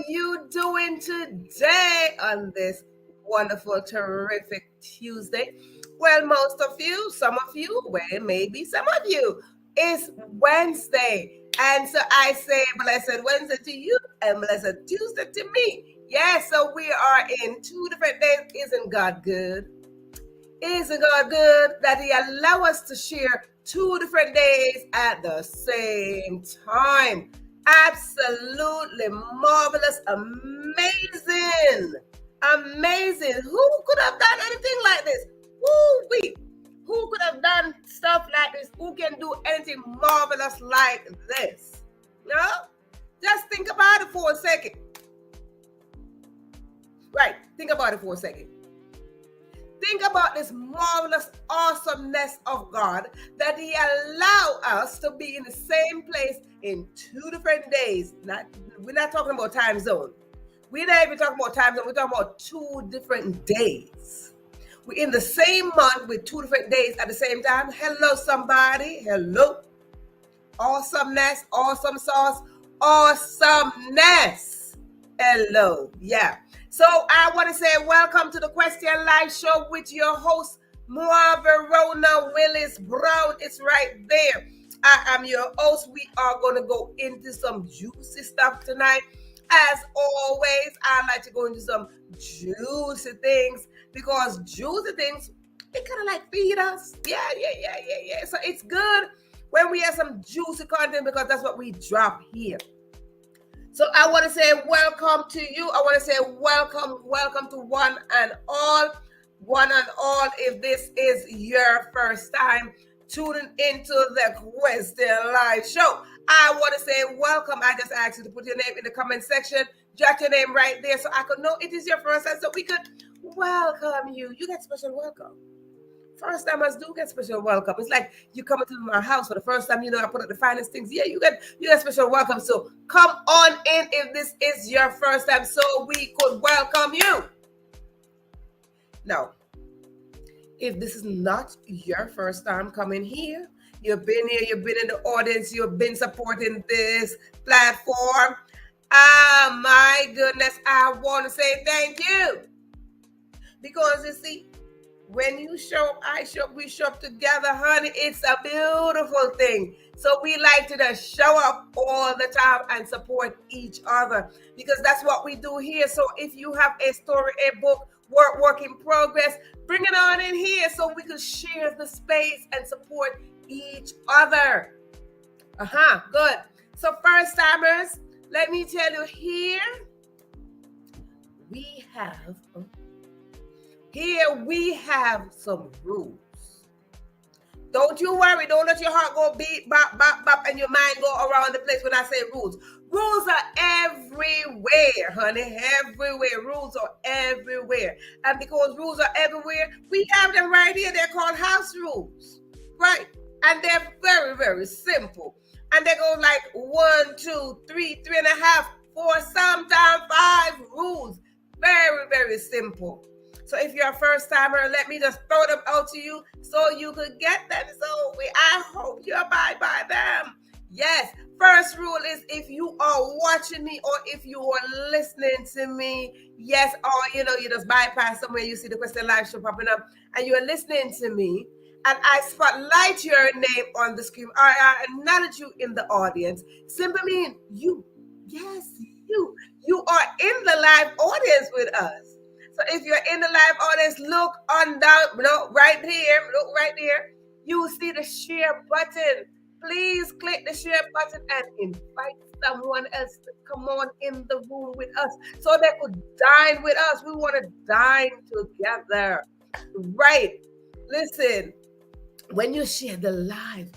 you doing today on this wonderful, terrific Tuesday? Well, most of you, some of you, well, maybe some of you, it's Wednesday. And so I say blessed Wednesday to you and blessed Tuesday to me. Yes, so we are in 2 different days. Isn't God good? Isn't God good that He allow us to share 2 different days at the same time? Absolutely marvelous, amazing, amazing. Who could have done anything like this? Woo-wee. Who could have done stuff like this? Who can do anything marvelous like this? No? Just think about it for a second. Right, think about it for a second. Think about this marvelous awesomeness of God that He allowed us to be in the same place in 2 different days. We're not talking about time zone. We're not even talking about time zone. We're talking about 2 different days. We're in the same month with 2 different days at the same time. Hello, somebody. Hello. Awesomeness, awesome sauce, awesomeness. Hello. Yeah. So I want to say welcome to the Question Live Show with your host, Verona Willis-Brown. It's right there. I am your host. We are going to go into some juicy stuff tonight. As always, I like to go into some juicy things because juicy things, they kind of like feed us. Yeah. So it's good when we have some juicy content because that's what we drop here. So I want to say welcome to you. I want to say welcome to one and all. If this is your first time tuning into the Question Live Show, I want to say welcome. I just asked you to put your name in the comment section. Jot your name right there so I could know it is your first time so we could welcome you. You get special welcome. First timers do get special welcome. It's like you come into my house for the first time, I put up the finest things. Yeah, you get special welcome. So come on in if this is your first time so we could welcome you. Now, if this is not your first time coming here, you've been here, you've been in the audience, you've been supporting this platform. My goodness, I want to say thank you. Because you see, when you show up, I show up, we show up together, honey. It's a beautiful thing. So we like to just show up all the time and support each other because that's what we do here. So if you have a story, a book, work in progress, bring it on in here so we can share the space and support each other. Good. So first timers, let me tell you here we have some rules. Don't you worry. Don't let your heart go beat, bop, bop, bop, and your mind go around the place when I say rules. Rules are everywhere, honey. Everywhere. Rules are everywhere. And because rules are everywhere, we have them right here. They're called house rules. Right? And they're very, very simple. And they go like 1, 2, 3, 3.5, 4, sometimes 5 rules. Very, very simple. So if you're a first timer, let me just throw them out to you so you could get them. So I hope you abide by them. Yes. First rule is if you are watching me or if you are listening to me, yes, or you just bypass somewhere, you see the Question Live Show popping up and you're listening to me and I spotlight your name on the screen or I acknowledge you in the audience, simply mean you. Yes, you. You are in the live audience with us. So if you're in the live audience, look right here. Look right there. You will see the share button. Please click the share button and invite someone else to come on in the room with us so they could dine with us. We want to dine together. Right. Listen, when you share the live,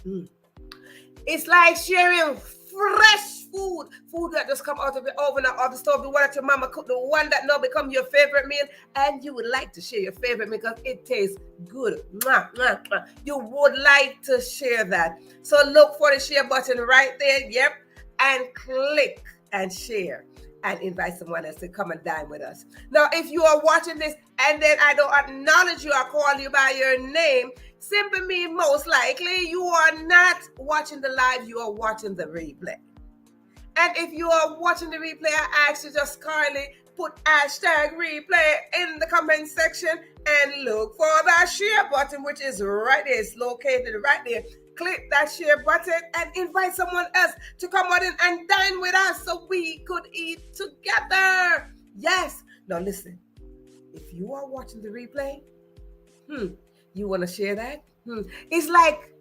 it's like sharing fresh food that just come out of the oven or off the stove, the one that your mama cooked, the one that now become your favorite meal, and you would like to share your favorite meal because it tastes good. You would like to share that. So look for the share button right there. Yep. And click and share and invite someone else to come and dine with us. Now, if you are watching this and then I don't acknowledge you or call you by your name, simply mean most likely you are not watching the live, you are watching the replay. And if you are watching the replay, I ask you just kindly put hashtag replay in the comment section and look for that share button, which is right there. It's located right there. Click that share button and invite someone else to come on in and dine with us so we could eat together. Yes. Now listen, if you are watching the replay, you want to share that? It's like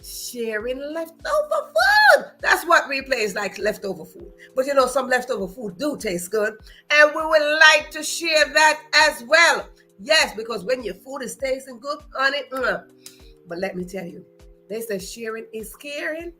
sharing leftover food. That's what replay is like, leftover food. But you know, some leftover food do taste good, and we would like to share that as well. Yes, because when your food is tasting good on it, but let me tell you, they say sharing is caring.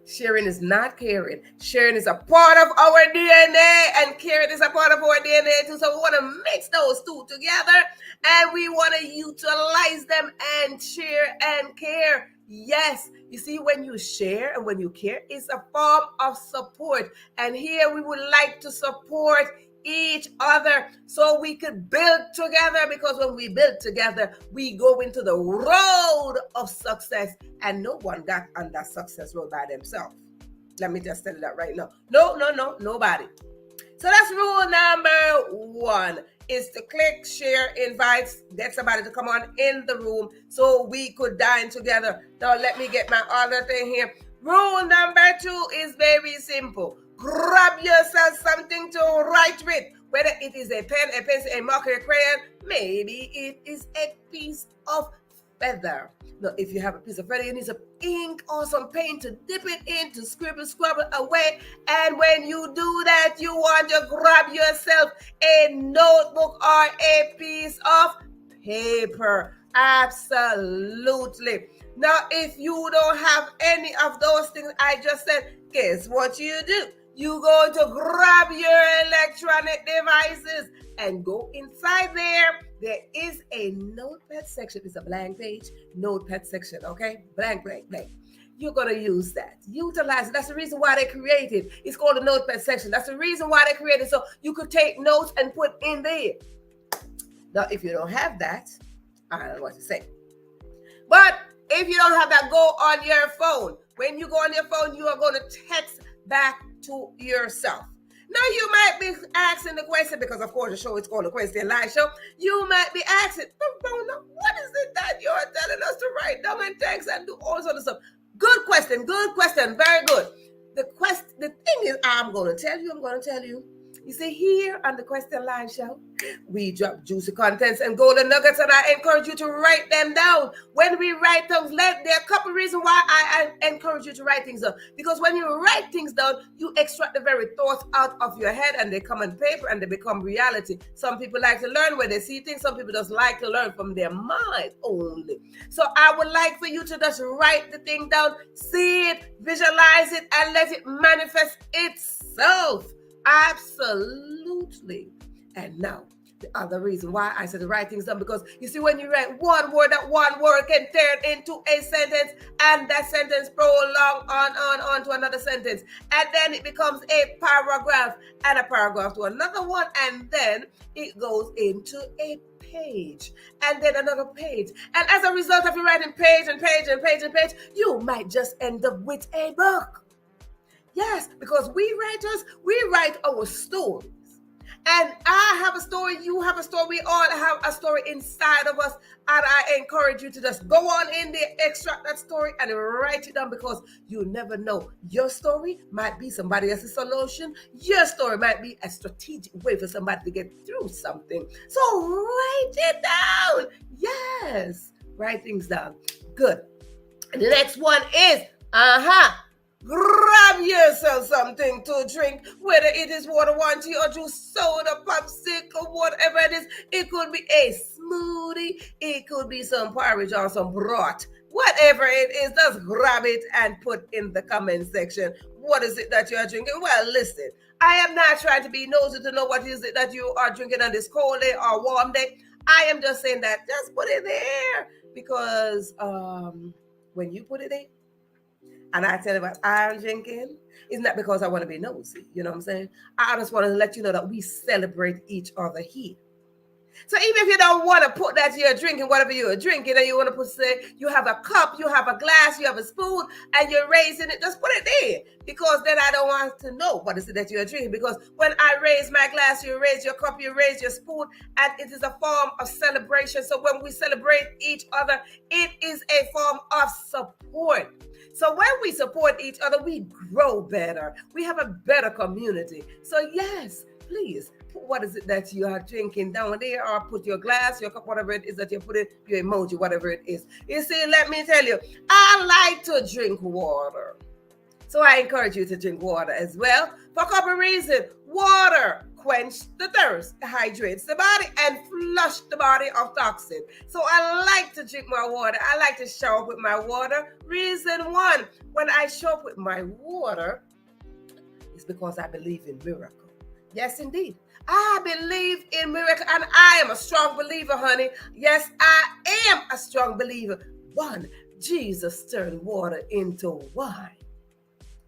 Sharing is not caring. Sharing is a part of our DNA, and caring is a part of our DNA too. So we want to mix those two together, and we want to utilize them and share and care. Yes, you see, when you share and when you care, it's a form of support. And here we would like to support each other so we could build together, because when we build together, we go into the road of success, and no one got on that success road by themselves. Let me just tell you that right now. No, nobody. So that's rule number 1, is to click, share, invite, get somebody to come on in the room so we could dine together. Now let me get my other thing here. Rule number 2 is very simple. Grab yourself something to write with, whether it is a pen, a pencil, a marker, a crayon, maybe it is a piece of feather. Now, if you have a piece of feather, you need some ink or some paint to dip it in, to scribble away. And when you do that, you want to grab yourself a notebook or a piece of paper. Absolutely. Now, if you don't have any of those things I just said, guess what you do? You go to grab your electronic devices and go inside there. There is a notepad section. It's a blank page, notepad section, okay? Blank. You're going to use that. Utilize it. That's the reason why they created. It's called a notepad section. That's the reason why they created, so you could take notes and put in there. Now, if you don't have that, I don't know what to say. But if you don't have that, go on your phone. When you go on your phone, you are going to text back to yourself. Now, you might be asking the question, because of course the show is called the Question Live Show. You might be asking, Verona, what is it that you're telling us to write down and text and do all sorts of stuff? Good question, very good. The thing is, I'm going to tell you. You see, here on the Question Live Show, we drop juicy contents and golden nuggets, and I encourage you to write them down. When we write things, there are a couple of reasons why I encourage you to write things down. Because when you write things down, you extract the very thoughts out of your head, and they come on paper and they become reality. Some people like to learn where they see things. Some people just like to learn from their mind only. So I would like for you to just write the thing down, see it, visualize it, and let it manifest itself. Absolutely. And now, the other reason why I said to write things down, because you see, when you write one word, that one word can turn into a sentence, and that sentence prolong on to another sentence, and then it becomes a paragraph, and a paragraph to another one, and then it goes into a page, and then another page. And as a result of you writing page and page and page and page, you might just end up with a book. Yes, because we writers, we write our stories. And I have a story, you have a story, we all have a story inside of us. And I encourage you to just go on in there, extract that story and write it down, because you never know. Your story might be somebody else's solution. Your story might be a strategic way for somebody to get through something. So write it down. Yes, write things down. Good. And the next one is, grab yourself something to drink, whether it is water, wine, tea, or juice, soda, popsicle, whatever it is. It could be a smoothie. It could be some porridge or some broth. Whatever it is, just grab it and put in the comment section. What is it that you are drinking? Well, listen, I am not trying to be nosy to know what is it that you are drinking on this cold day or warm day. I am just saying that just put it there, because when you put it there, and I tell you what I'm drinking, it's not because I want to be nosy. You know what I'm saying? I just want to let you know that we celebrate each other here. So even if you don't want to put that you're drinking, whatever you're drinking, and you want to put, say, you have a cup, you have a glass, you have a spoon, and you're raising it, just put it there. Because then I don't want to know what is it that you're drinking. Because when I raise my glass, you raise your cup, you raise your spoon, and it is a form of celebration. So when we celebrate each other, it is a form of support. So when we support each other, we grow better. We have a better community. So yes, please, what is it that you are drinking down there, or put your glass, your cup, whatever it is that you're putting, your emoji, whatever it is. You see, let me tell you, I like to drink water. So I encourage you to drink water as well for a couple of reasons. Water quenches the thirst, hydrates the body, and flush the body of toxin. So I like to drink my water. I like to shower up with my water. Reason one, when I show up with my water, it's because I believe in miracle. Yes, indeed. I believe in miracle, and I am a strong believer, honey. Yes, I am a strong believer. One, Jesus turned water into wine.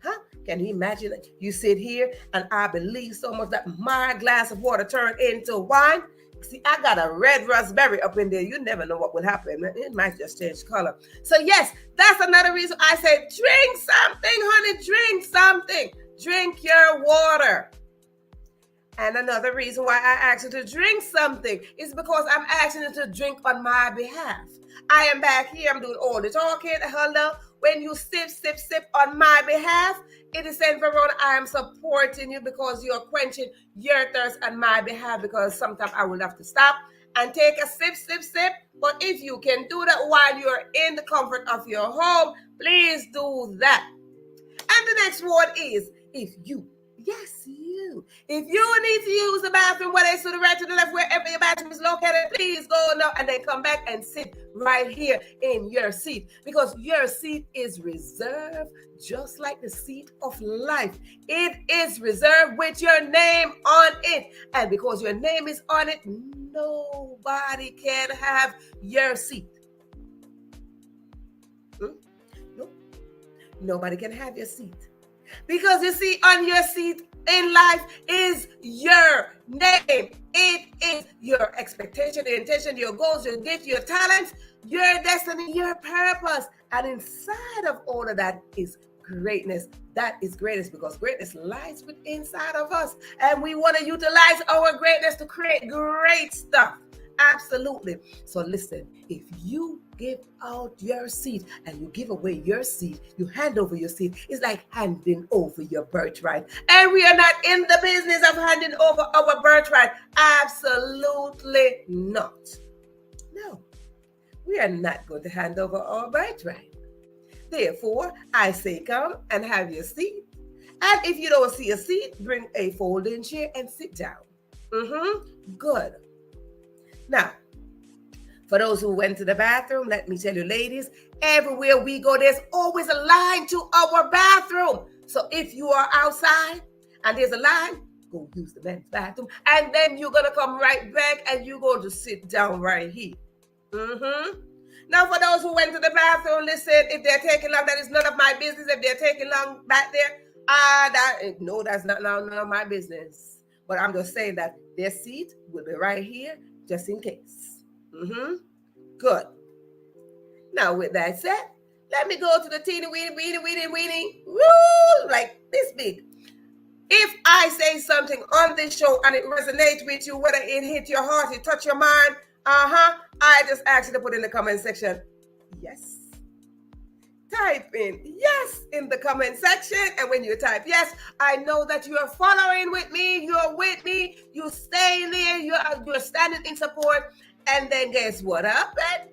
Huh? Can you imagine that you sit here and I believe so much that my glass of water turned into wine? See, I got a red raspberry up in there. You never know what will happen. It might just change color. So yes, that's another reason I say drink something, honey. Drink something. Drink your water. And another reason why I ask you to drink something is because I'm asking you to drink on my behalf. I am back here. I'm doing all the talking. Hello. When you sip on my behalf, it is saying, Verona, I am supporting you because you're quenching your thirst on my behalf, because sometimes I will have to stop and take a sip. But if you can do that while you're in the comfort of your home, please do that. And the next word is, if you need to use the bathroom, whether it's to the right, to the left, wherever your bathroom is located, please go now and then come back and sit right here in your seat, because your seat is reserved just like the seat of life. It is reserved with your name on it. And because your name is on it, nobody can have your seat. Nope. Nobody can have your seat. Because you see, on your seat in life is your name. It is your expectation, your intention, your goals, your gifts, your talents, your destiny, your purpose. And inside of all of that is greatness. That is greatness, because greatness lies within inside of us. And we want to utilize our greatness to create great stuff. Absolutely. So listen, if you give out your seat and you give away your seat, you hand over your seat, it's like handing over your birthright. And we are not in the business of handing over our birthright. Absolutely not. No, we are not going to hand over our birthright. Therefore, I say come and have your seat. And if you don't see a seat, bring a folding chair and sit down. Good. Now, for those who went to the bathroom, let me tell you, ladies, everywhere we go, there's always a line to our bathroom. So if you are outside and there's a line, go use the men's bathroom. And then you're going to come right back and you're going to sit down right here. Now, for those who went to the bathroom, listen, if they're taking long, that is none of my business. If they're taking long back there, that's not none of my business. But I'm just saying that their seat will be right here, just in case. Good. Now, with that said, let me go to the teeny weeny, woo, like this big. If I say something on this show and it resonates with you, whether it hit your heart, it touch your mind, I just ask you to put in the comment section, yes. Type in yes in the comment section. And when you type yes, I know that you are following with me, you're with me, you stay there, you're standing in support. And then guess what happened?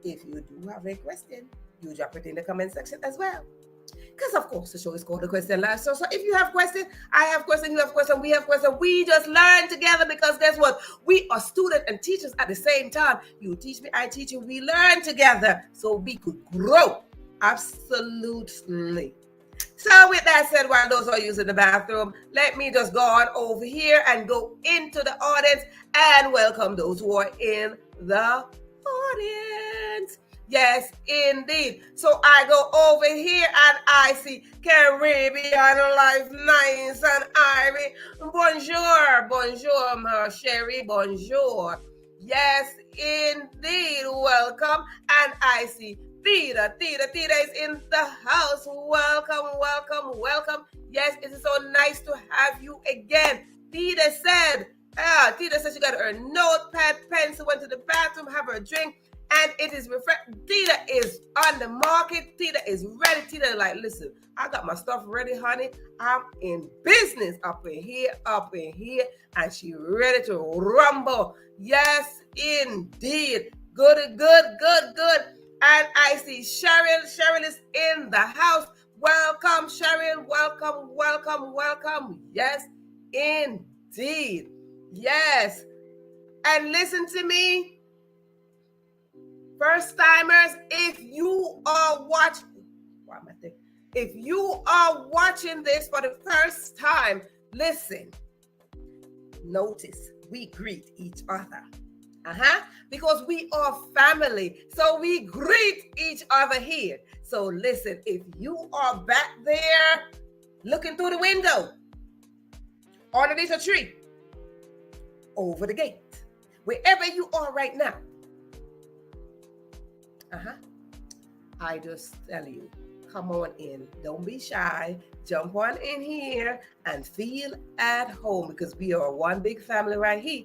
If you do have a question, you drop it in the comment section as well. Because of course the show is called The Question Live. So if you have questions, I have questions, you have questions, we have questions. We just learn together, because guess what? We are students and teachers at the same time. You teach me, I teach you, we learn together so we could grow. Absolutely. So with that said, while those are using the bathroom, let me just go on over here and go into the audience and welcome those who are in the audience. Yes, indeed. So I go over here and I see Caribbean Life Nice and Ivy. Bonjour, ma chérie, bonjour. Yes, indeed. Welcome. And I see Theta. Theta is in the house. Welcome, welcome, welcome. Yes, it is so nice to have you again. Theta said she got her notepad, pencil, went to the bathroom, have her drink, and it is refreshed. Theta is on the market. Theta is ready. Theta is like, listen, I got my stuff ready, honey. I'm in business up in here, and she ready to rumble. Yes, indeed. Good. And I see Cheryl. Cheryl is in the house. Welcome, Cheryl. Welcome. Yes, indeed. Yes. And listen to me, first timers, if you are watching this for the first time, listen, notice we greet each other. Because we are family. So we greet each other here. So listen, if you are back there looking through the window, underneath a tree, over the gate, wherever you are right now, I just tell you, come on in. Don't be shy. Jump on in here and feel at home, because we are one big family right here.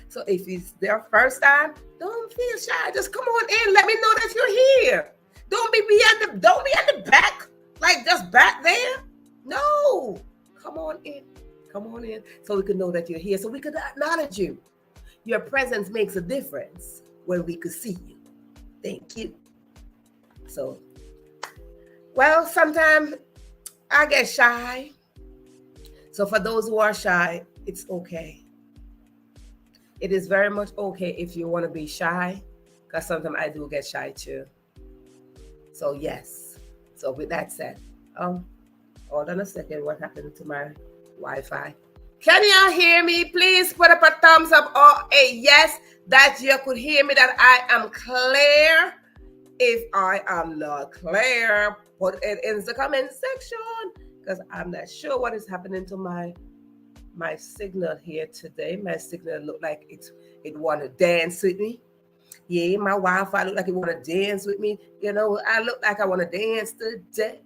So if it's their first time, don't feel shy. Just come on in. Let me know that you're here. Don't be at the back, like just back there. No, come on in, so we can know that you're here, so we can acknowledge you. Your presence makes a difference when we could see you. Thank you. So, well, sometimes I get shy. So for those who are shy, it's okay. It is very much okay if you want to be shy, because sometimes I do get shy too. So yes. So with that said, hold on a second. What happened to my Wi-Fi? Can y'all hear me? Please put up a thumbs up or a yes that you could hear me, that I am clear. If I am not clear, put it in the comment section, because I'm not sure what is happening to my signal here today. My signal look like it want to dance with me. Yeah, my Wi-Fi look like it want to dance with me. You know, I look like I want to dance today.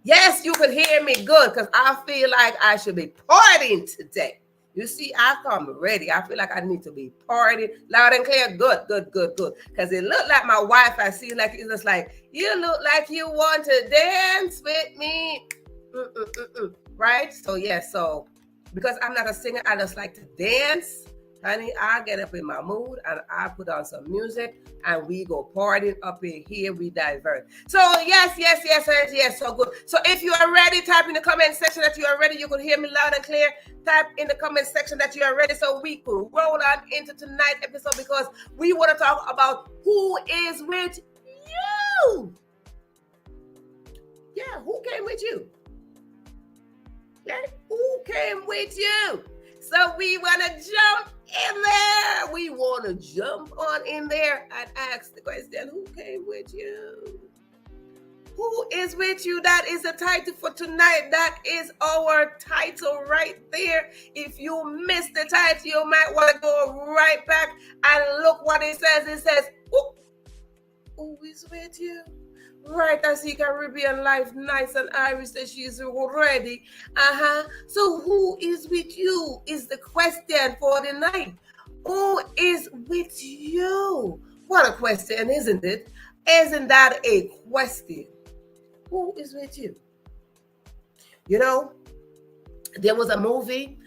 Yes, you could hear me good, because I feel like I should be partying today. You see, I come ready. I feel like I need to be partying loud and clear. Good. Because it looked like my Wi-Fi seems like it's just like, you look like you want to dance with me. Right? So, yeah, so because I'm not a singer, I just like to dance. Honey, I get up in my mood and I put on some music and we go partying up in here. We divert. So yes. So good. So if you are ready, type in the comment section that you are ready. You could hear me loud and clear. Type in the comment section that you are ready, so we could roll on into tonight's episode, because we want to talk about who is with you. Yeah, who came with you? Yeah, who came with you? So we want to jump in there. We want to jump on in there and ask the question, who came with you? Who is with you? That is the title for tonight. That is our title right there. If you missed the title, you might want to go right back and look what it says. It says, who is with you? Right, I see Caribbean Life, nice and Irish that she's ready. So who is with you is the question for the night. Who is with you? What a question, isn't it? Isn't that a question? Who is with you? You know, there was a movie.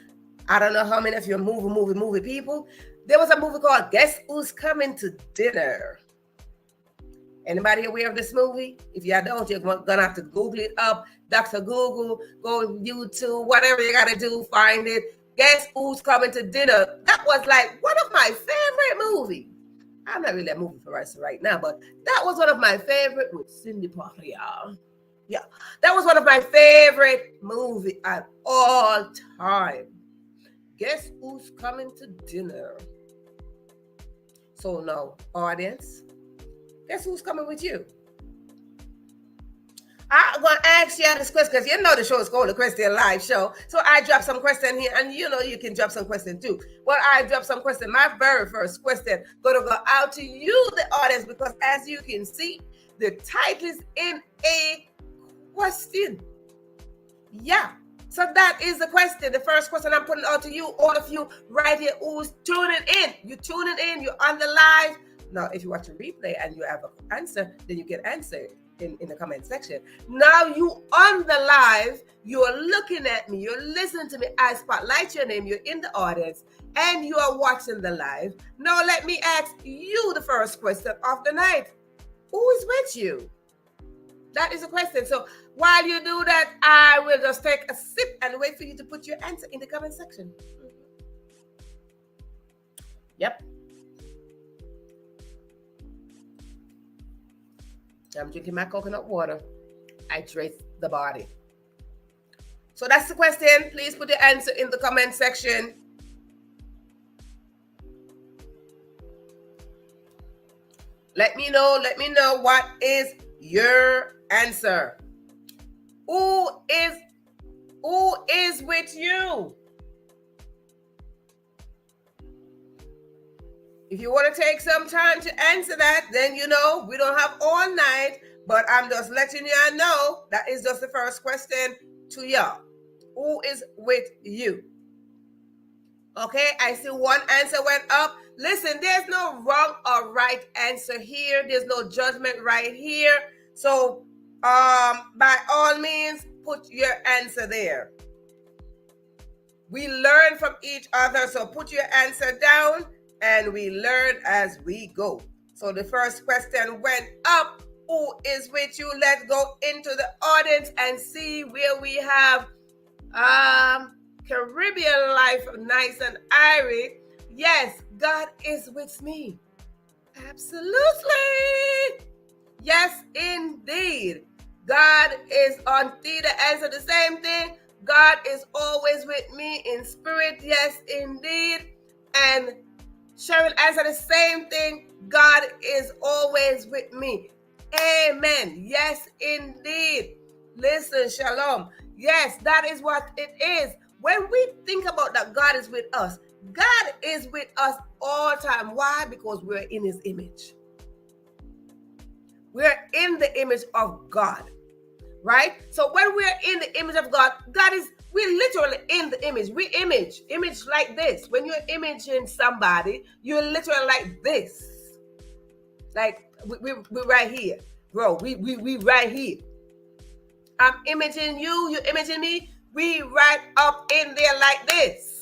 I don't know how many of you are movie people. There was a movie called Guess Who's Coming to Dinner? Anybody aware of this movie? If you don't, you're gonna have to Google it up. Dr. Google, go YouTube, whatever you gotta do, find it. Guess Who's Coming to Dinner? That was like one of my favorite movies. I'm not really a movie person right now, but that was one of my favorite with Cindy Parker, y'all. Yeah, that was one of my favorite movies at all time. Guess Who's Coming to Dinner? So now, audience, guess who's coming with you? I'm going to ask you this question because you know the show is called the Christian Live Show. So I drop some question here, and you know you can drop some question too. Well, I drop some question. My very first question gonna go out to you, the audience, because as you can see, the title is in a question. Yeah. So that is the question. The first question I'm putting out to you, all of you right here who's tuning in. You tuning in, you're on the live. Now, if you watch a replay and you have an answer, then you can answer it in the comment section. Now you on the live, you're looking at me, you're listening to me. I spotlight your name, you're in the audience, and you are watching the live. Now let me ask you the first question of the night. Who is with you? That is a question. So while you do that, I will just take a sip and wait for you to put your answer in the comment section. Yep. I'm drinking my coconut water. Hydrate the body. So that's the question. Please put the answer in the comment section. Let me know what is your answer. Who is with you? If you want to take some time to answer that, then you know we don't have all night, but I'm just letting you know that is just the first question to y'all. Who is with you? Okay, I see one answer went up. Listen, there's no wrong or right answer here. There's no judgment right here. So, by all means, put your answer there. We learn from each other, so put your answer down and we learn as we go. So the first question went up. Who is with you? Let's go into the audience and see where we have Caribbean Life, Nice and Irie. Yes, God is with me. Absolutely. Yes, indeed. God is on theta. Answer the same thing. God is always with me in spirit. Yes, indeed. And Cheryl answer the same thing. God is always with me. Amen. Yes, indeed. Listen, shalom. Yes, that is what it is. When we think about that God is with us, God is with us all the time. Why? Because we're in his image. We're in the image of God, right? So when we're in the image of God, we're literally in the image. We image like this. When you're imaging somebody, you're literally like this. Like we're right here, bro. We right here. I'm imaging you, you're imaging me. We right up in there like this.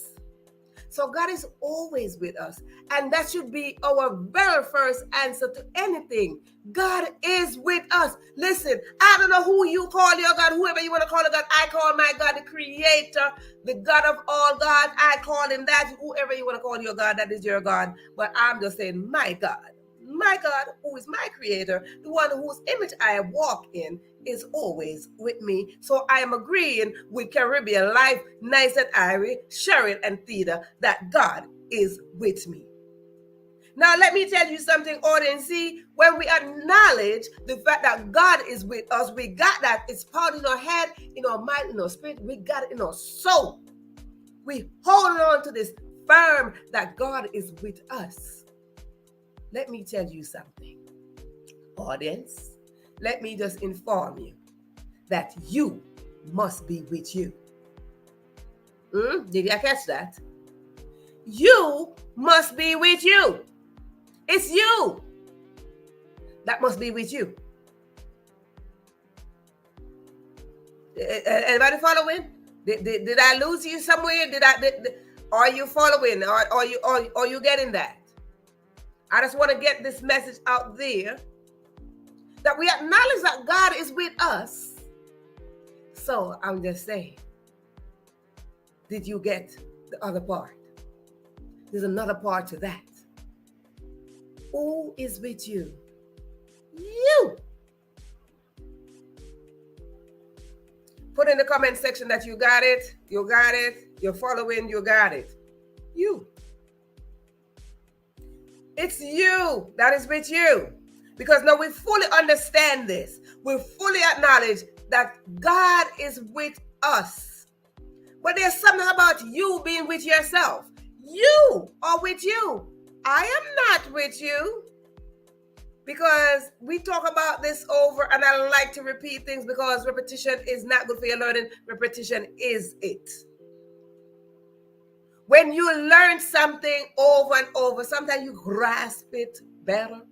So God is always with us. And that should be our very first answer to anything. God is with us. Listen, I don't know who you call your God, whoever you want to call your God. I call my God the creator, the God of all gods. I call him that. Whoever you want to call your God, that is your God. But I'm just saying my God, who is my creator, the one whose image I walk in, is always with me. So I am agreeing with Caribbean Life, Nice and Irie, Cheryl and Theta, that God is with me. Now let me tell you something, audience. See, when we acknowledge the fact that God is with us, we got that. It's part in our head, in our mind, in our spirit. We got it in our soul. We hold on to this firm that God is with us. Let me tell you something, audience. Let me just inform you that you must be with you. Did you catch that? You must be with you. It's you that must be with you. Anybody following? Did I lose you somewhere? Are you following? Are you getting that? I just want to get this message out there that we acknowledge that God is with us. So I'm just saying, did you get the other part? There's another part to that. Who is with you? You. Put in the comment section that you got it, you're following, you got it. You. It's you that is with you. Because now we fully understand this. We fully acknowledge that God is with us. But there's something about you being with yourself. You are with you. I am not with you. Because we talk about this over, and I like to repeat things because repetition is not good for your learning. Repetition is it. When you learn something over and over, sometimes you grasp it better.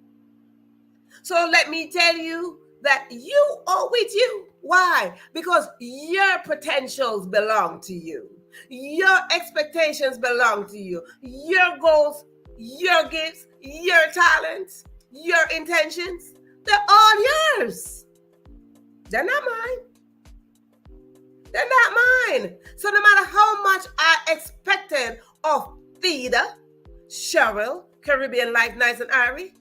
So let me tell you that you are with you. Why? Because your potentials belong to you. Your expectations belong to you. Your goals, your gifts, your talents, your intentions, they're all yours. They're not mine. They're not mine. So no matter how much I expected of Theda, Cheryl, Caribbean Life Nights, and Ari,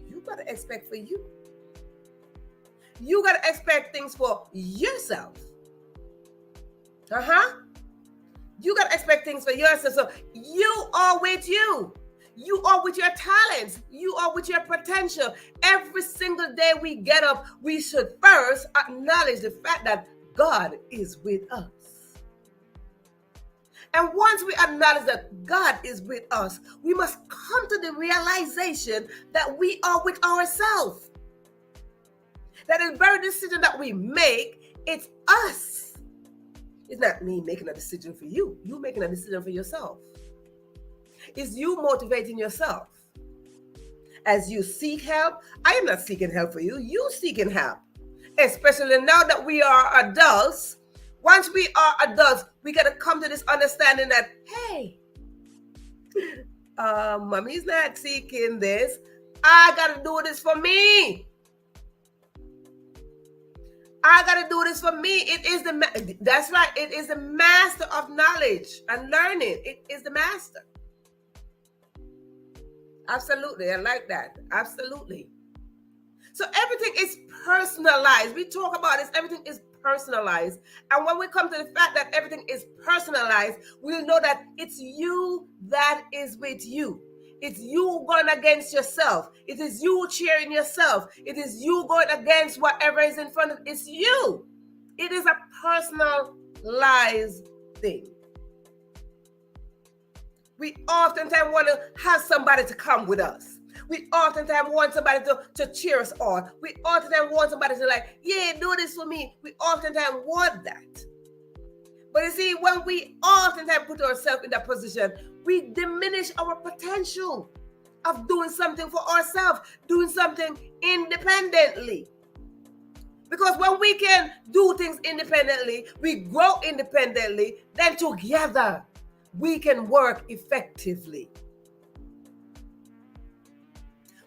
you got to expect for you. You got to expect things for yourself. You got to expect things for yourself. So you are with you. You are with your talents. You are with your potential. Every single day we get up, we should first acknowledge the fact that God is with us. And once we acknowledge that God is with us, we must come to the realization that we are with ourselves. That the very decision that we make, it's us. It's not me making a decision for you. You making a decision for yourself. It's you motivating yourself. As you seek help, I am not seeking help for you. You seeking help. Especially now that we are adults. Once we are adults, we got to come to this understanding that, hey, mommy's not seeking this. I got to do this for me. I got to do this for me. That's right. It is the master of knowledge and learning. It is the master. Absolutely. I like that. Absolutely. So everything is personalized. We talk about this. Everything is personalized. And when we come to the fact that everything is personalized, we'll know that it's you that is with you. It's you going against yourself. It is you cheering yourself. It is you going against whatever is in front of you. It's you. It is a personalized thing. We oftentimes want to have somebody to come with us. We oftentimes want somebody to cheer us on. We oftentimes want somebody to like, yeah, do this for me. We oftentimes want that. But you see, when we oftentimes put ourselves in that position, we diminish our potential of doing something for ourselves, doing something independently. Because when we can do things independently, we grow independently, then together we can work effectively.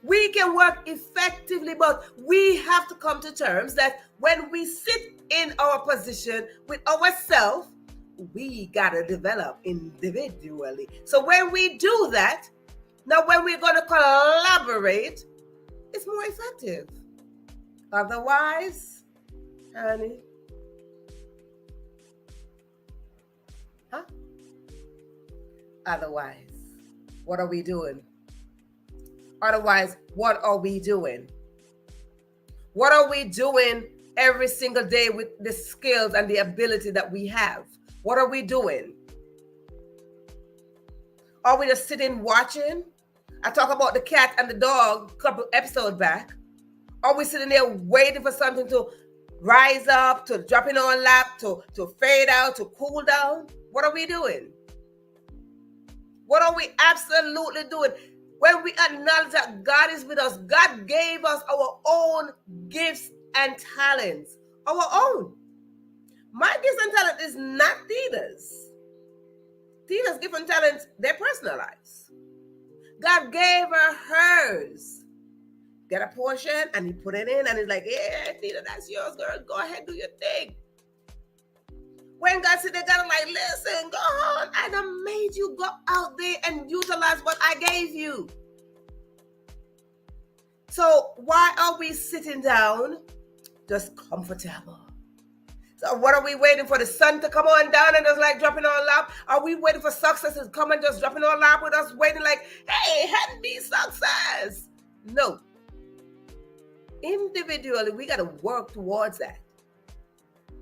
We can work effectively, but we have to come to terms that when we sit in our position with ourselves, we got to develop individually. So when we do that, now when we're going to collaborate, it's more effective. Otherwise, honey, Otherwise, what are we doing? Otherwise, what are we doing? What are we doing every single day with the skills and the ability that we have? What are we doing? Are we just sitting watching? I talked about the cat and the dog a couple episodes back. Are we sitting there waiting for something to rise up, to drop in our lap, to fade out, to cool down? What are we doing? What are we absolutely doing? When we acknowledge that God is with us, God gave us our own gifts and talents. Our own. My gifts and talent is not Theda's. Theda's gifts and talents, they're personalized. God gave her hers. Get a portion and he put it in and he's like, yeah, Theda, that's yours, girl. Go ahead, do your thing. When God said they got like, listen, go on. I done made you go out there and utilize what I gave you. So why are we sitting down just comfortable? So what are we waiting for? The sun to come on down and just like dropping on our lap? Are we waiting for success to come and just dropping on our lap with us waiting like, hey, hand me success? No. Individually, we got to work towards that.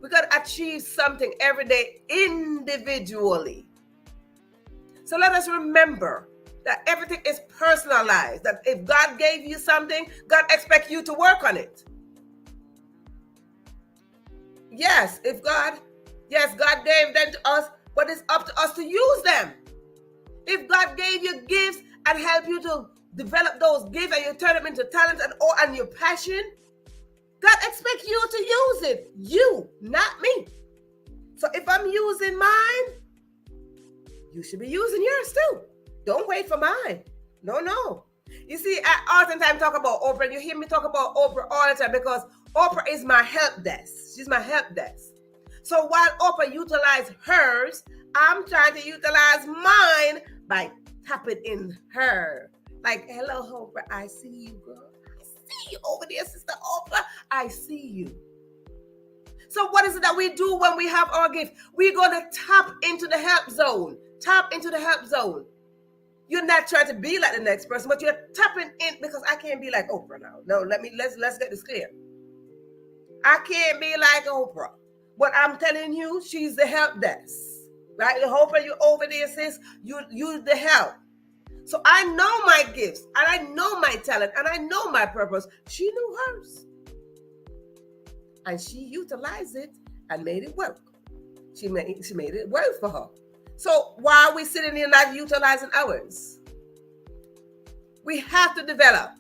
We got to achieve something every day individually. So let us remember that everything is personalized. That if God gave you something, God expects you to work on it. Yes, God gave them to us, but it's up to us to use them. If God gave you gifts and help you to develop those gifts and you turn them into talent and your passion, God expects you to use it. You, not me. So if I'm using mine, you should be using yours too. Don't wait for mine. No. You see, I oftentimes talk about Oprah, and you hear me talk about Oprah all the time because Oprah is my help desk. She's my help desk. So while Oprah utilizes hers, I'm trying to utilize mine by tapping in her. Like, hello, Oprah, I see you, girl. I see you over there, Sister Oprah. I see you. So what is it that we do when we have our gift? We're going to tap into the help zone. Tap into the help zone. You're not trying to be like the next person, but you're tapping in because I can't be like Oprah now. No, let's get this clear. I can't be like Oprah. But I'm telling you, she's the help desk. Right? Oprah, you over there, sis. You the help. So I know my gifts, and I know my talent, and I know my purpose. She knew hers. And she utilized it and made it work. She made it work for her. So why are we sitting here not utilizing ours? We have to develop.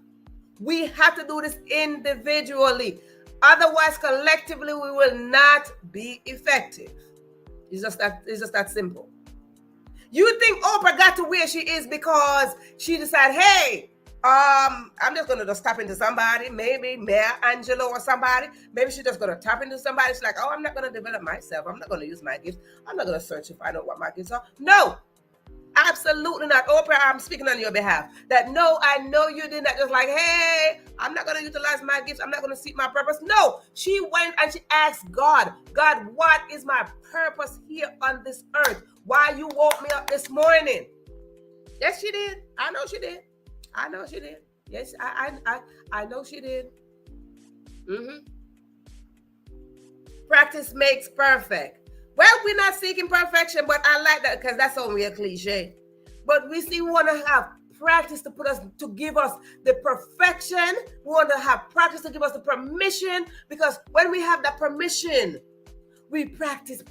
We have to do this individually. Otherwise, collectively, we will not be effective. It's just that simple. You think Oprah got to where she is because she decided, hey, I'm just gonna just tap into somebody, maybe Maya Angelou or somebody. Maybe she's just gonna tap into somebody. She's like, oh, I'm not gonna develop myself. I'm not gonna use my gifts. I'm not gonna search to find out what my gifts are. No, absolutely not. Oprah, I'm speaking on your behalf. That no, I know you did not just like, hey, I'm not gonna utilize my gifts. I'm not gonna seek my purpose. No, she went and she asked God, what is my purpose here on this earth? Why you woke me up this morning? Yes, she did. I know she did. Yes, I know she did. Practice makes perfect. Well, we're not seeking perfection, but I like that because that's only a cliche. But we want to have practice to give us the perfection. We want to have practice to give us the permission, because when we have that permission, we practice.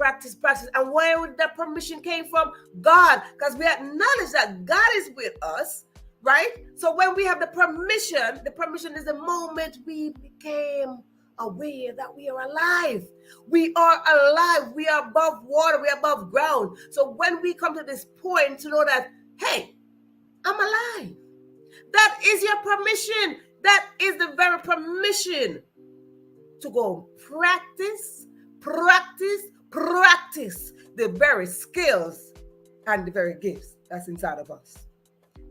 And where would that permission came from? God, because we acknowledge that God is with us. Right? So when we have the permission is the moment we became aware that we are alive. We are alive. We are above water. We are above ground. So when we come to this point to know that, hey, I'm alive. That is your permission. That is the very permission to go practice the very skills and the very gifts that's inside of us.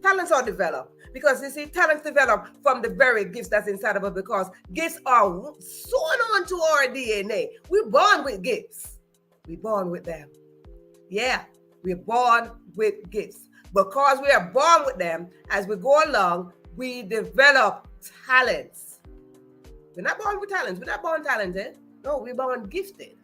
Talents are developed because you see, talents develop from the very gifts that's inside of us, because gifts are sewn onto our DNA. We're born with gifts. We're born with them. Yeah, we're born with gifts. Because we are born with them, as we go along, we develop talents. We're not born with talents. We're not born talented. No, we're born gifted.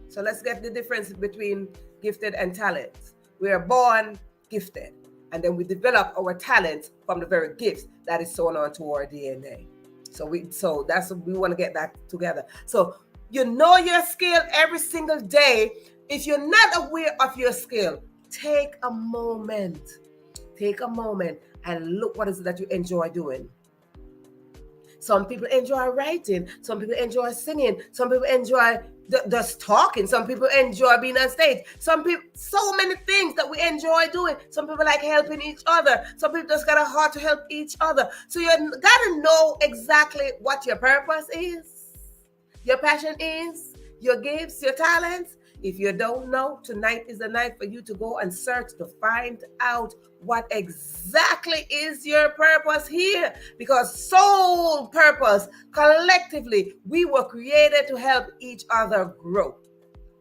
So let's get the difference between gifted and talents. We are born gifted. And then we develop our talents from the very gifts that is sewn onto our DNA. So we want to get that together. So you know your skill every single day. If you're not aware of your skill, take a moment and look what is it that you enjoy doing. Some people enjoy writing. Some people enjoy singing. Some people enjoy just talking. Some people enjoy being on stage. Some people, so many things that we enjoy doing. Some people like helping each other. Some people just got a heart to help each other. So you got to know exactly what your purpose is, your passion is, your gifts, your talents. If you don't know, tonight is the night for you to go and search to find out what exactly is your purpose here. Because soul purpose, collectively, we were created to help each other grow.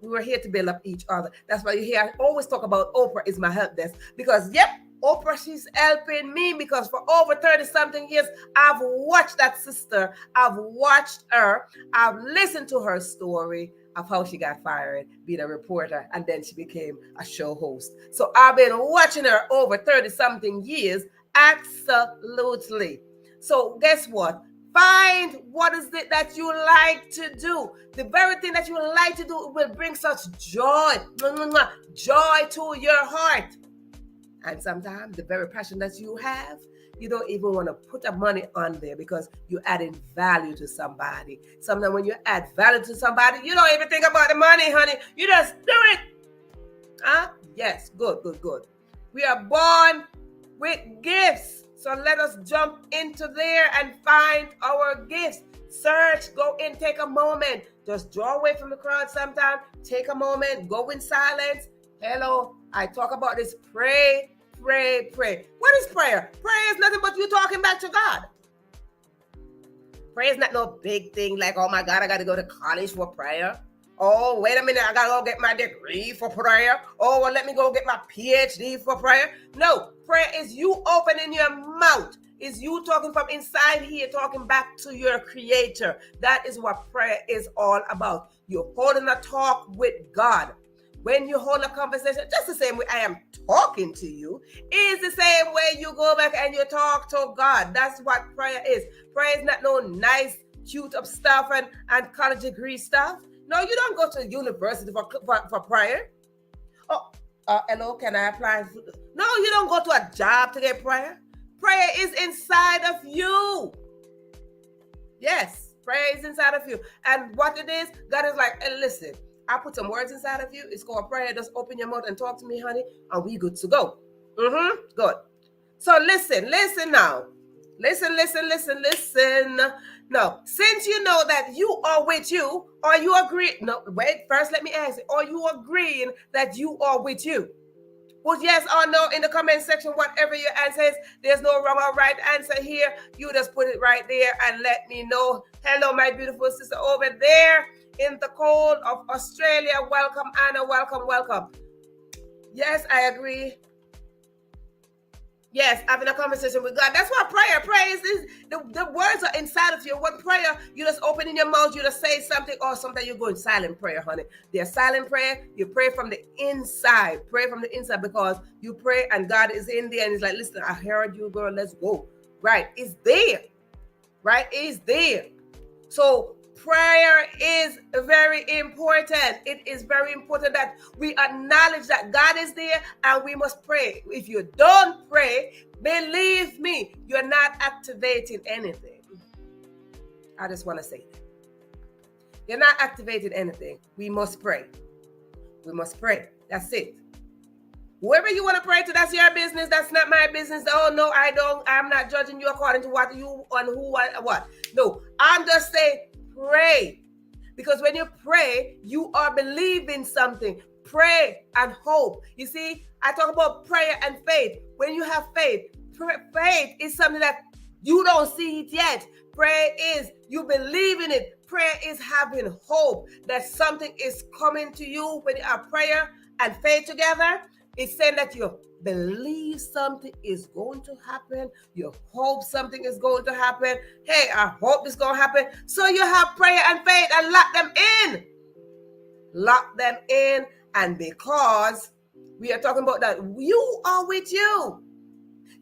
We were here to build up each other. That's why you hear I always talk about Oprah is my help desk. Because, yep, Oprah, she's helping me, because for over 30-something years, I've watched that sister. I've watched her. I've listened to her story. of how she got fired being a reporter, and then she became a show host. So I've been watching her over 30-something years. Absolutely. So guess what? Find what is it that you like to do. The very thing that you like to do will bring such joy, joy to your heart. And sometimes the very passion that you have, you don't even want to put the money on there because you're adding value to somebody. Sometimes when you add value to somebody, you don't even think about the money, honey. You just do it. Huh? Yes, good. We are born with gifts. So let us jump into there and find our gifts. Search, go in, take a moment. Just draw away from the crowd sometime. Take a moment, go in silence. Hello, I talk about this. Pray. What is prayer? Prayer is nothing but you talking back to God. Prayer is not no big thing like, oh my God, I got to go to college for prayer. Oh, wait a minute, I got to go get my degree for prayer. Oh, well, let me go get my PhD for prayer. No, prayer is you opening your mouth. Is you talking from inside here, talking back to your creator. That is what prayer is all about. You're holding a talk with God. When you hold a conversation, just the same way I am talking to you, is the same way you go back and you talk to God. That's what prayer is. Prayer is not no nice, cute up stuff and college degree stuff. No, you don't go to university for prayer. Oh, hello, can I apply? No, you don't go to a job to get prayer. Prayer is inside of you. Yes, prayer is inside of you. And what it is, God is like, hey, listen, I put some words inside of you. It's called prayer. Just open your mouth and talk to me, honey, and we good to go. Good. So listen now. Listen. No, since you know that you are with you, are you agree? No, wait, first let me ask you, are you agreeing that you are with you? Put yes or no in the comment section, whatever your answer is. There's no wrong or right answer here. You just put it right there and let me know. Hello, my beautiful sister over there in the cold of Australia. Welcome, Anna. Welcome. Yes, I agree. Yes, having a conversation with God. That's what prayer is. The words are inside of you. When prayer, you just open in your mouth, you just say something, or sometimes you go in silent prayer, honey. There's silent prayer. You pray from the inside. Pray from the inside because you pray and God is in there and he's like, listen, I heard you, girl. Let's go. Right? It's there. Right? It's there. So prayer is very important. It is very important that we acknowledge that God is there and we must pray. If you don't pray, believe me, you're not activating anything. I just want to say that. You're not activating anything. We must pray. We must pray. That's it. Whoever you want to pray to, that's your business. That's not my business. Oh, no, I don't. I'm not judging you according to what you and who what. No, I'm just saying pray. Because when you pray, you are believing something. Pray and hope. You see, I talk about prayer and faith. When you have faith, faith is something that you don't see it yet. Prayer is you believe in it. Prayer is having hope that something is coming to you. When you have prayer and faith together, it's saying that you believe something is going to happen. You hope something is going to happen. Hey, I hope it's going to happen. So you have prayer and faith and lock them in. Lock them in. And because we are talking about that, you are with you.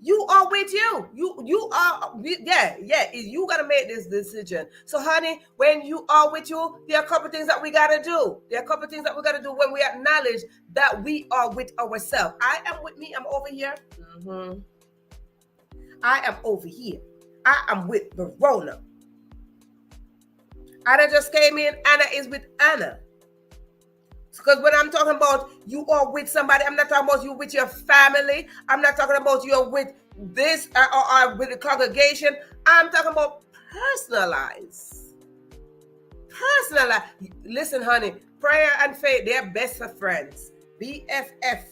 You are with you. You are, yeah. You got to make this decision. So, honey, when you are with you, there are a couple things that we got to do. When we acknowledge that we are with ourselves. I am with me. I'm over here. I am over here. I am with Verona. Anna just came in. Anna is with Anna. Because when I'm talking about you are with somebody, I'm not talking about you with your family. I'm not talking about you're with this or with the congregation. I'm talking about personalized. Listen, honey, prayer and faith, they're best of friends. BFF.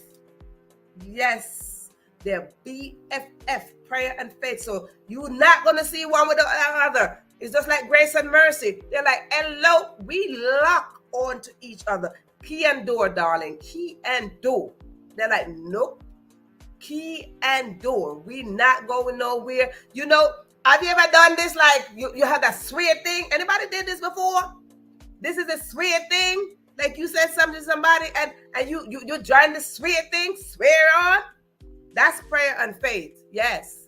Yes, they're BFF, prayer and faith. So you're not going to see one with the other. It's just like grace and mercy. They're like, hello, we lock onto each other. Key and door, darling. Key and door. They're like, nope. Key and door. We not going nowhere. Have you ever done this? Like you have that sweet thing. Anybody did this before? this is a swear thing. Like you said something to somebody and you're trying to swear thing, swear on. That's prayer and faith. Yes.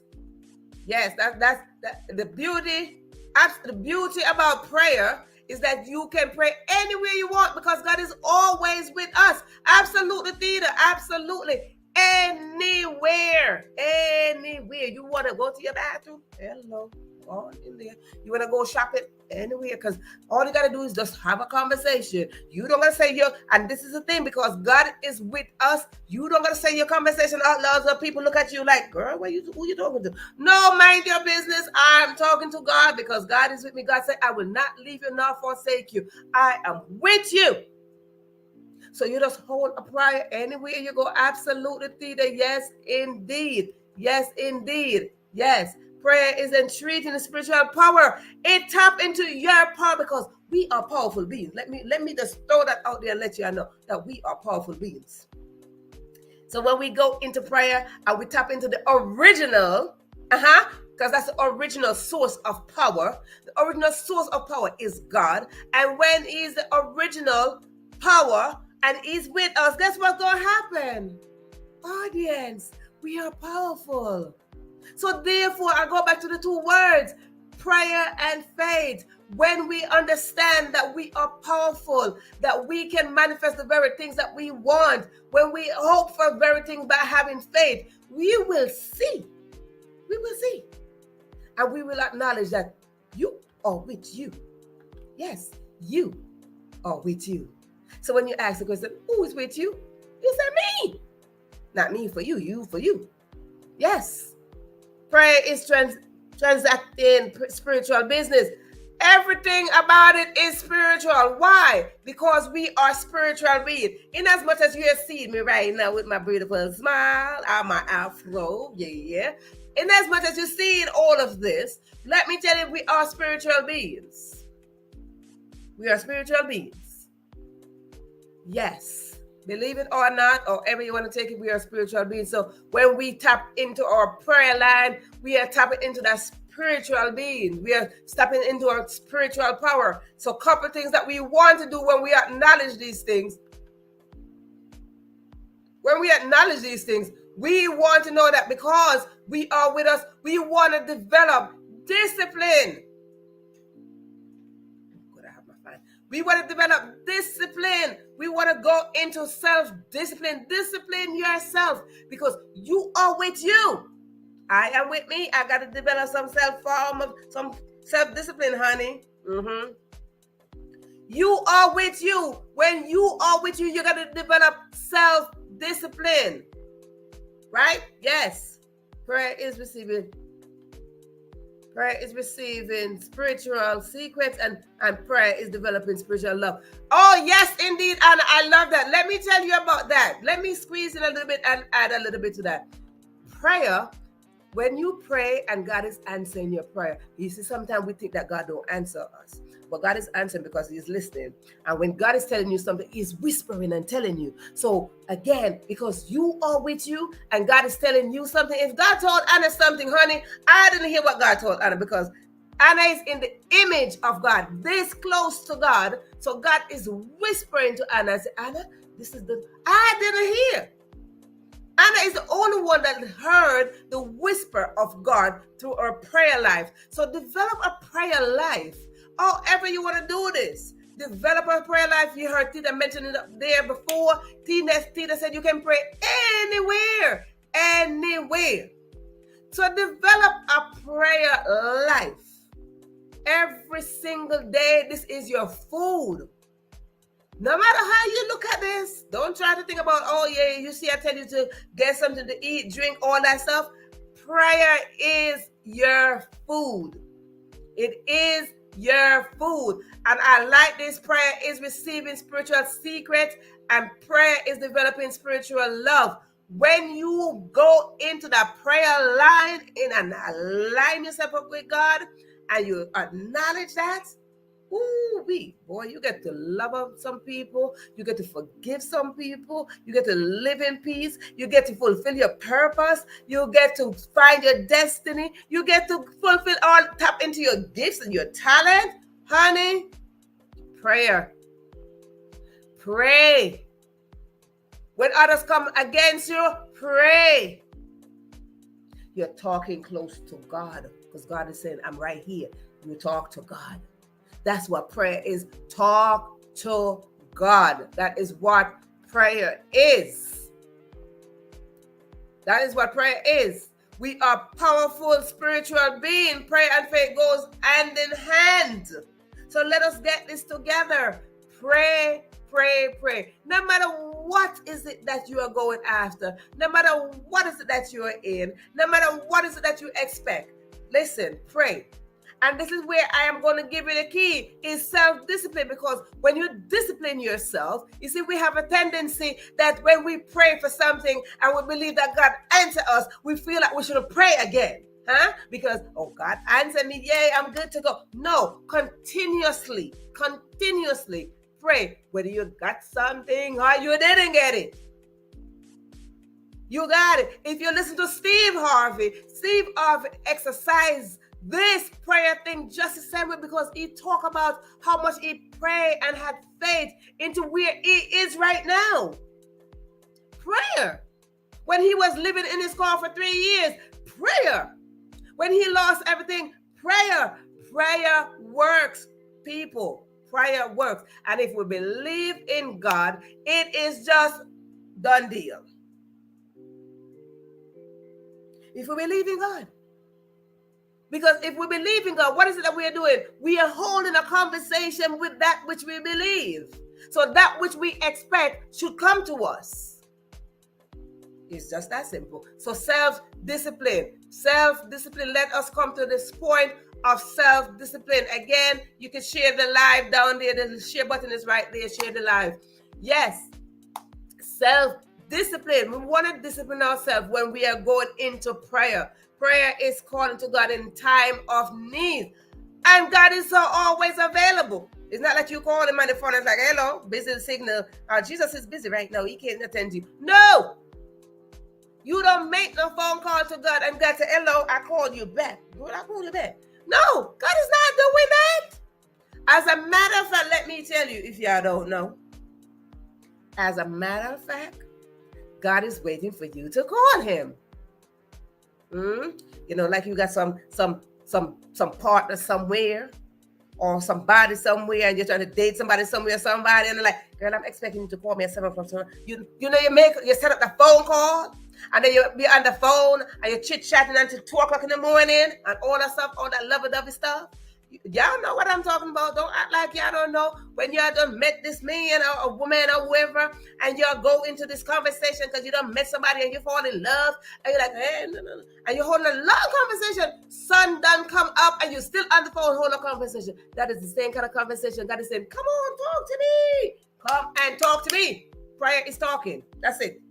That's the beauty. The beauty about prayer is that you can pray anywhere you want because God is always with us. Absolutely, Theta. Absolutely. Anywhere. You want to go to your bathroom? Hello. All in there. You want to go shopping? Anywhere. Because all you got to do is just have a conversation. You don't got to say and this is the thing, because God is with us. You don't got to say your conversation out loud so people look at you like, girl, who you talking to? No, mind your business. I'm talking to God because God is with me. God said, I will not leave you nor forsake you. I am with you. So you just hold a prayer anywhere you go. Absolutely, Theta. Yes, indeed. Yes, indeed. Yes. Prayer is entreating the spiritual power. It tap into your power because we are powerful beings. Let me just throw that out there and let you know that we are powerful beings. So when we go into prayer and we tap into the original, because that's the original source of power. The original source of power is God. And when He's the original power and He's with us, guess what's going to happen? Audience, we are powerful. So therefore, I go back to the two words, prayer and faith. When we understand that we are powerful, that we can manifest the very things that we want, when we hope for very things by having faith, we will see. We will see. And we will acknowledge that you are with you. Yes, you are with you. So when you ask the question, who is with you? You say me. Not me for you, you for you. Yes. Prayer is transacting spiritual business. Everything about it is spiritual. Why? Because we are spiritual beings. In as much as you have seen me right now with my beautiful smile and my afro, yeah. In as much as you're seeing all of this, let me tell you, we are spiritual beings. We are spiritual beings. Yes. Believe it or not, or however you want to take it, we are spiritual beings. So when we tap into our prayer line, we are tapping into that spiritual being. We are stepping into our spiritual power. So a couple things that we want to do when we acknowledge these things. When we acknowledge these things, we want to know that because we are with us, we want to develop discipline. We want to develop discipline. We want to go into self-discipline. Discipline yourself because you are with you. I am with me. I got to develop some self-discipline, honey. You are with you. When you are with you, you got to develop self-discipline. Right? Yes. Prayer is receiving spiritual secrets and prayer is developing spiritual love. Oh, yes, indeed. And I love that. Let me tell you about that. Let me squeeze in a little bit and add a little bit to that. Prayer, when you pray and God is answering your prayer, you see, sometimes we think that God don't answer us. But God is answering because He's listening. And when God is telling you something, He's whispering and telling you. So again, because you are with you and God is telling you something. If God told Anna something, honey, I didn't hear what God told Anna because Anna is in the image of God, this close to God. So God is whispering to Anna. Say, Anna, I didn't hear. Anna is the only one that heard the whisper of God through her prayer life. So develop a prayer life. However you want to do this, develop a prayer life. You heard Tina mention it up there before. Tina said you can pray anywhere. So develop a prayer life. Every single day, this is your food. No matter how you look at this, don't try to think about, oh yeah, you see I tell you to get something to eat, drink, all that stuff. Prayer is your food. It is your food. And I like this. Prayer is receiving spiritual secrets and prayer is developing spiritual love. When you go into that prayer line and align yourself up with God and you acknowledge that, boy, you get to love some people, you get to forgive some people, you get to live in peace, you get to fulfill your purpose, you get to find your destiny, you get to tap into your gifts and your talent. Honey, prayer. Pray. When others come against you, pray. You're talking close to God because God is saying, I'm right here. You talk to God. That's what prayer is. Talk to God. That is what prayer is. That is what prayer is. We are powerful spiritual beings. Prayer and faith goes hand in hand. So let us get this together. Pray, pray, pray. No matter what is it that you are going after, no matter what is it that you are in, no matter what is it that you expect, listen, pray. And this is where I am going to give you the key, is self-discipline, because when you discipline yourself, you see, we have a tendency that when we pray for something and we believe that God answers us, we feel like we should pray again. Because, oh, God answered me, yay, I'm good to go. No, continuously pray, whether you got something or you didn't get it. You got it. If you listen to Steve Harvey exercised this prayer thing just the same way, because he talked about how much he prayed and had faith into where he is right now. Prayer. When he was living in his car for 3 years, prayer. When he lost everything, prayer. Prayer works, people. Prayer works. And if we believe in God, it is just done deal. If we believe in God. Because if we believe in God, what is it that we are doing? We are holding a conversation with that which we believe. So that which we expect should come to us. It's just that simple. So self-discipline. Self-discipline. Let us come to this point of self-discipline. Again, you can share the live down there. The share button is right there. Share the live. Yes. Self-discipline. We want to discipline ourselves when we are going into prayer. Prayer is calling to God in time of need. And God is so always available. It's not like you call him on the phone and it's like, hello, busy signal. Jesus is busy right now. He can't attend you. No. You don't make no phone call to God and God say, hello, I called you back. What I call you back? No, God is not doing that. As a matter of fact, let me tell you, if y'all don't know, as a matter of fact, God is waiting for you to call him. You know, like you got some partner somewhere or somebody somewhere, and you're trying to date somebody somewhere, and they're like, girl, I'm expecting you to call me at 7 o'clock. You know, you set up the phone call, and then you be on the phone and you're chit-chatting until 2 o'clock in the morning and all that stuff, all that lovey-dovey stuff. Y'all know what I'm talking about. Don't act like y'all don't know. When y'all done met this man or a woman or whoever, and y'all go into this conversation because you done met somebody and you fall in love, and you're like, hey, no. And you're holding a long conversation. Sun done come up and you're still on the phone holding a conversation. That is the same kind of conversation. God is saying, come on, talk to me. Come and talk to me. Prayer is talking. That's it.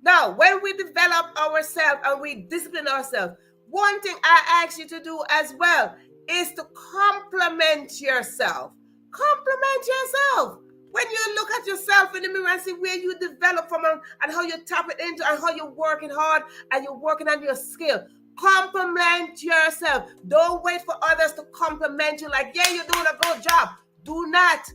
Now, when we develop ourselves and we discipline ourselves, one thing I ask you to do as well is to compliment yourself. Compliment yourself. When you look at yourself in the mirror and see where you develop from and how you tap it into and how you're working hard and you're working on your skill. Compliment yourself. Don't wait for others to compliment you like, yeah, you're doing a good job. Do not.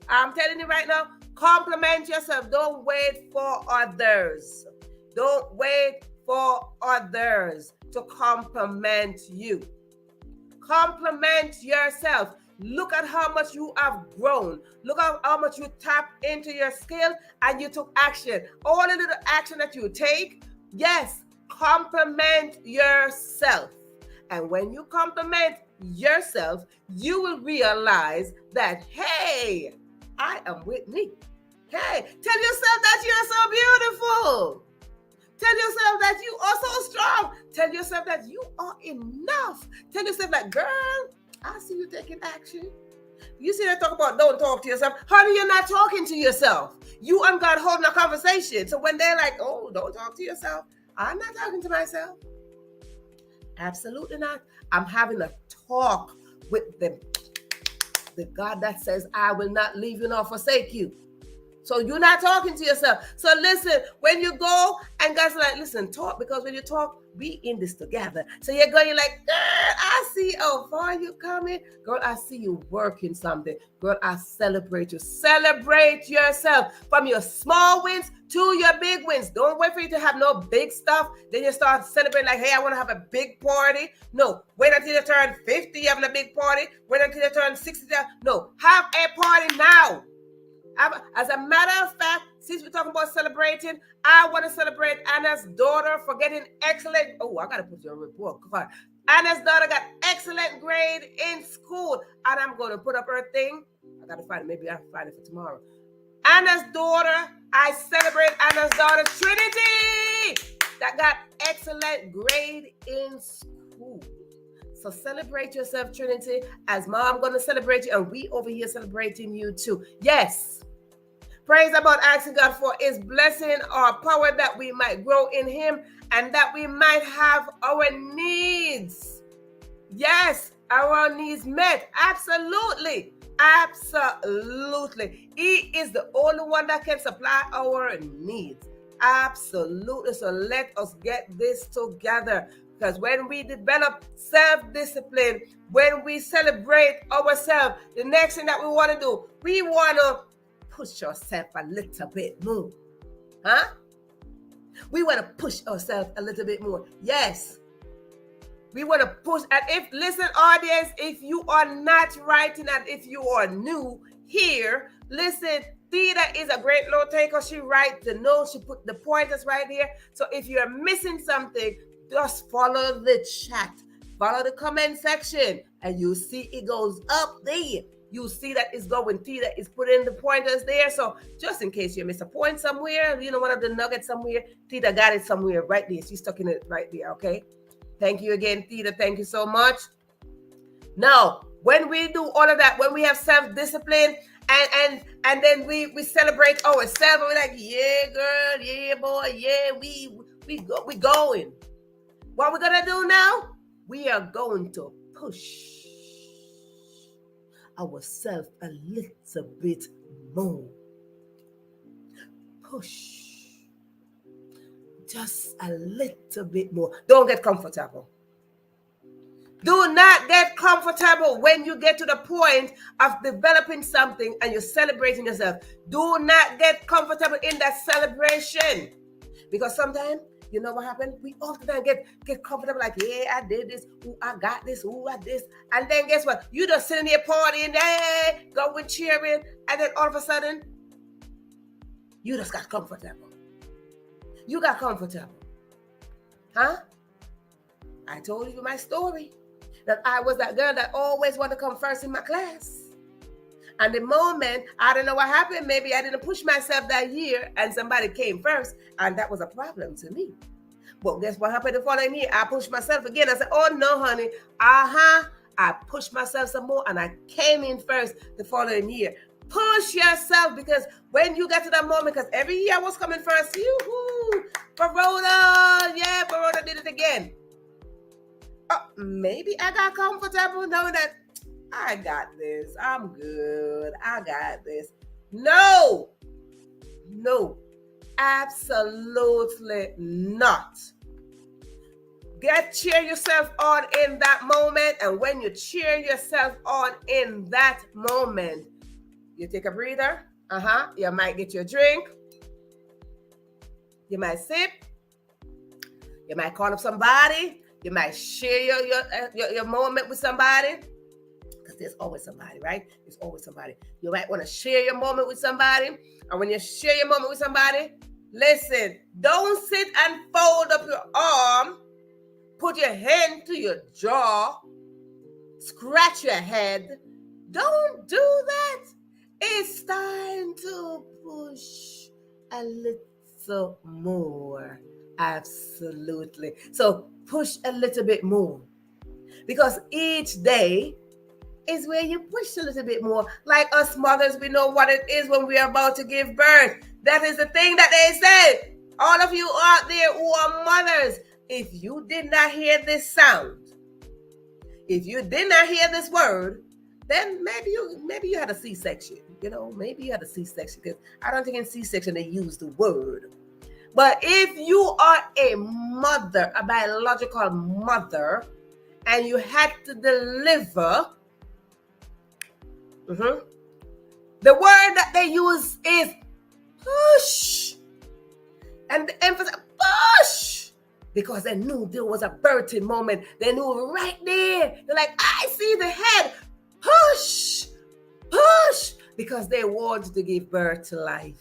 I'm telling you right now, compliment yourself. Don't wait for others. Don't wait for others to compliment you. Compliment yourself. Look at how much you have grown. Look at how much you tap into your skill and you took action. All the little action that you take, yes, compliment yourself. And when you compliment yourself, you will realize that, hey, I am with me. Hey, tell yourself that you're so beautiful. Tell yourself that you are so strong. Tell yourself that you are enough. Tell yourself that, girl, I see you taking action. You see that talk about don't talk to yourself. Honey, you're not talking to yourself. You and God holding a conversation. So when they're like, oh, don't talk to yourself, I'm not talking to myself. Absolutely not. I'm having a talk with the God that says, I will not leave you nor forsake you. So you're not talking to yourself. So listen, when you go and God's like, listen, talk, because when you talk, we in this together. So you're going, you're like, girl, I see how far you coming. Girl, I see you working something. Girl, I celebrate you. Celebrate yourself from your small wins to your big wins. Don't wait for you to have no big stuff. Then you start celebrating like, hey, I want to have a big party. No, wait until you turn 50, you're having a big party. Wait until you turn 60. No, have a party now. As a matter of fact, since we're talking about celebrating, I want to celebrate Anna's daughter for getting excellent. Oh, I got to put your report card. Anna's daughter got excellent grade in school. And I'm going to put up her thing. I got to find it. Maybe I'll find it for tomorrow. Anna's daughter, I celebrate Anna's daughter, Trinity, that got excellent grade in school. So celebrate yourself, Trinity, as Mom going to celebrate you, and we over here celebrating you too. Yes. Praise about asking God for his blessing or power that we might grow in him and that we might have our needs. Yes, our needs met. Absolutely. Absolutely. He is the only one that can supply our needs. Absolutely. So let us get this together. Because when we develop self-discipline, when we celebrate ourselves, the next thing that we want to do, we want to push ourselves a little bit more. Huh? We want to push ourselves a little bit more. Yes. We want to push. And if, listen, audience, if you are not writing and if you are new here, listen, Theta is a great note taker. She writes the notes. She put the pointers right here. So if you're missing something, just follow the chat. Follow the comment section. And you see it goes up there. You see that it's going. Theta is putting the pointers there. So just in case you miss a point somewhere, you know, one of the nuggets somewhere, Theta got it somewhere right there. She's stuck in it right there, okay? Thank you again, Theta. Thank you so much. Now, when we do all of that, when we have self-discipline and then we celebrate ourselves, we're like, yeah, girl, yeah, boy, yeah, we going. What we're gonna do now? We are going to push ourselves a little bit more. Push. Just a little bit more. Don't get comfortable. Do not get comfortable when you get to the point of developing something and you're celebrating yourself. Do not get comfortable in that celebration. Because sometimes, you know what happened? We often get comfortable like, yeah, I did this. Ooh, I got this. Ooh, I this. And then guess what? You just sitting there partying, there, going cheering. And then all of a sudden, you just got comfortable. You got comfortable. Huh? I told you my story. That I was that girl that always wanted to come first in my class. And the moment, I don't know what happened, maybe I didn't push myself that year and somebody came first, and that was a problem to me. But guess what happened the following year? I pushed myself again. I said, oh no, honey. I pushed myself some more and I came in first the following year. Push yourself, because when you get to that moment, because every year I was coming first, yoo-hoo, Verona, yeah, Verona did it again. Maybe I got comfortable knowing that I got this. I'm good. I got this. No, absolutely not. Cheer yourself on in that moment. And when you cheer yourself on in that moment, you take a breather. You might get your drink. You might sip. You might call up somebody. You might share your moment with somebody. Because there's always somebody, right? There's always somebody. You might want to share your moment with somebody. And when you share your moment with somebody, listen, don't sit and fold up your arm. Put your hand to your jaw. Scratch your head. Don't do that. It's time to push a little more. Absolutely. So push a little bit more. Because each day is where you push a little bit more. Like us mothers, we know what it is when we are about to give birth. That is the thing that they say. All of you out there who are mothers, if you did not hear this sound, if you did not hear this word, then maybe you had a C-section. maybe you had a C-section, because I don't think in C-section they use the word. But if you are a mother, a biological mother, and you had to deliver, the word that they use is push. And the emphasis, push. Because they knew there was a birthing moment. They knew right there. They're like, I see the head. Push. Push. Because they wanted to give birth to life.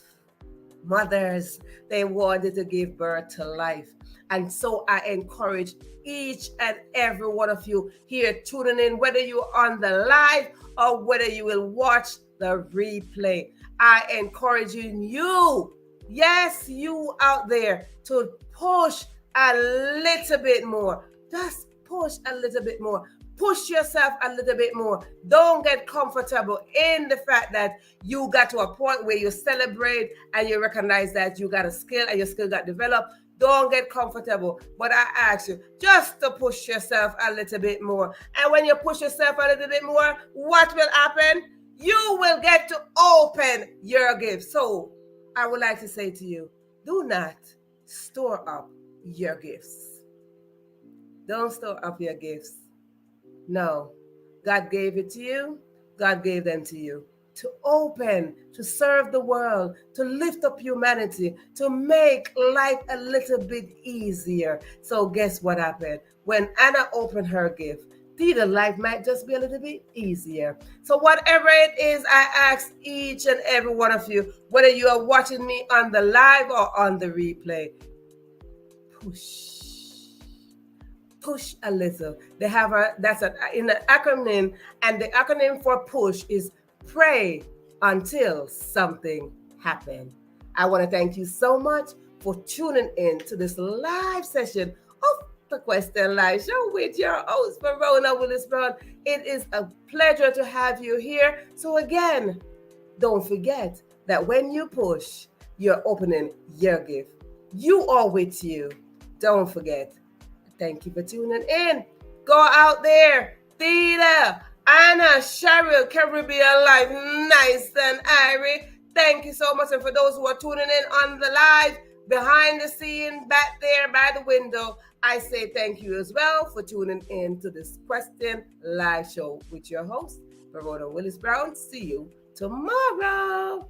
Mothers, they wanted to give birth to life. And so I encourage each and every one of you here tuning in, whether you're on the live or whether you will watch the replay. I encourage you, yes, you out there, to push a little bit more. Just push a little bit more. Push yourself a little bit more. Don't get comfortable in the fact that you got to a point where you celebrate and you recognize that you got a skill and your skill got developed. Don't get comfortable. But I ask you just to push yourself a little bit more. And when you push yourself a little bit more, what will happen? You will get to open your gift. So I would like to say to you, do not store up your gifts. Don't store up your gifts. No, God gave it to you. God gave them to you to open, to serve the world, to lift up humanity, to make life a little bit easier. So guess what happened? When Anna opened her gift, the life might just be a little bit easier. So whatever it is, I ask each and every one of you, whether you are watching me on the live or on the replay, push a little. They have in the acronym, and the acronym for push is pray until something happens. I want to thank you so much for tuning in to this live session of the Question Live Show with your host, Verona Willis-Brown. It is a pleasure to have you here. So again, don't forget that when you push, you're opening your gift. You are with you. Don't forget. Thank you for tuning in. Go out there. Theta, Anna, Cheryl, Caribbean Life, Nice and Irie. Thank you so much. And for those who are tuning in on the live, behind the scene, back there by the window, I say thank you as well for tuning in to this Question Live Show with your host, Verona Willis-Brown. See you tomorrow.